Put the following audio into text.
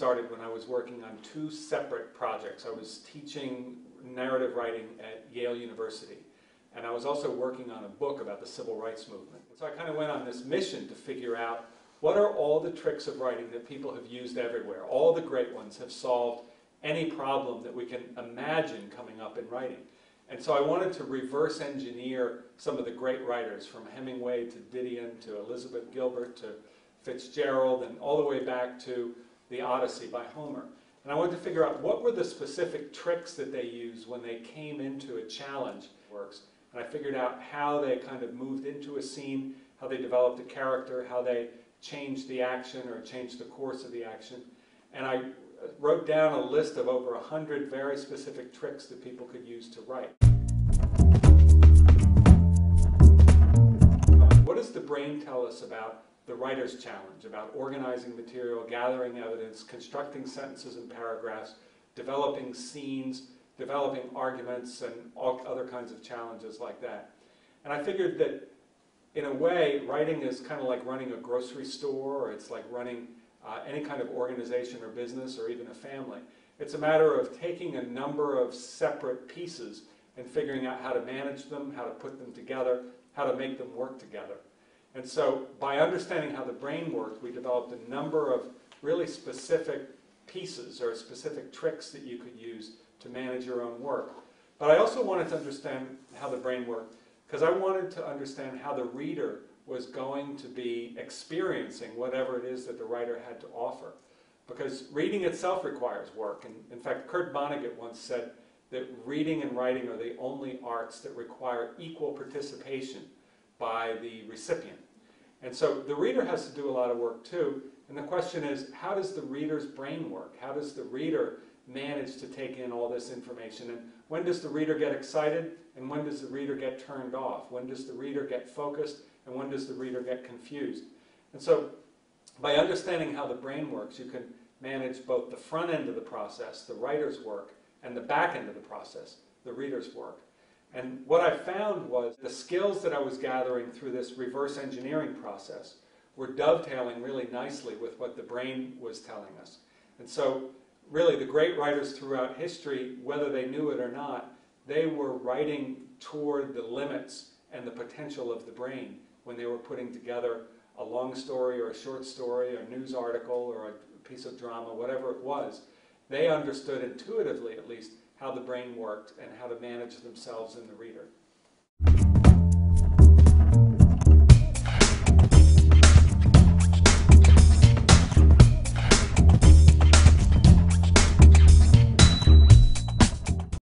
started when I was working on two separate projects. I was teaching narrative writing at Yale University, and I was also working on a book about the civil rights movement. So I kind of went on this mission to figure out what are all the tricks of writing that people have used everywhere. All the great ones have solved any problem that we can imagine coming up in writing. And so I wanted to reverse engineer some of the great writers, from Hemingway to Didion to Elizabeth Gilbert to Fitzgerald, and all the way back to the Odyssey by Homer. And I wanted to figure out what were the specific tricks that they used when they came into a challenge works. And I figured out how they kind of moved into a scene, how they developed a character, how they changed the action or changed the course of the action. And I wrote down a list of over 100 very specific tricks that people could use to write. What does the brain tell us about the writer's challenge, about organizing material, gathering evidence, constructing sentences and paragraphs, developing scenes, developing arguments, and all other kinds of challenges like that? And I figured that, in a way, writing is kind of like running a grocery store, or it's like running any kind of organization or business, or even a family. It's a matter of taking a number of separate pieces and figuring out how to manage them, how to put them together, how to make them work together. And so by understanding how the brain worked, we developed a number of really specific pieces or specific tricks that you could use to manage your own work. But I also wanted to understand how the brain worked because I wanted to understand how the reader was going to be experiencing whatever it is that the writer had to offer. Because reading itself requires work. And in fact, Kurt Vonnegut once said that reading and writing are the only arts that require equal participation by the recipient. And so the reader has to do a lot of work too. And the question is, how does the reader's brain work? How does the reader manage to take in all this information? And when does the reader get excited? And when does the reader get turned off? When does the reader get focused? And when does the reader get confused? And so by understanding how the brain works, you can manage both the front end of the process, the writer's work, and the back end of the process, the reader's work. And what I found was the skills that I was gathering through this reverse engineering process were dovetailing really nicely with what the brain was telling us. And so really the great writers throughout history, whether they knew it or not, they were writing toward the limits and the potential of the brain when they were putting together a long story or a short story, or a news article or a piece of drama, whatever it was. They understood intuitively, at least, how the brain worked and how to manage themselves and the reader.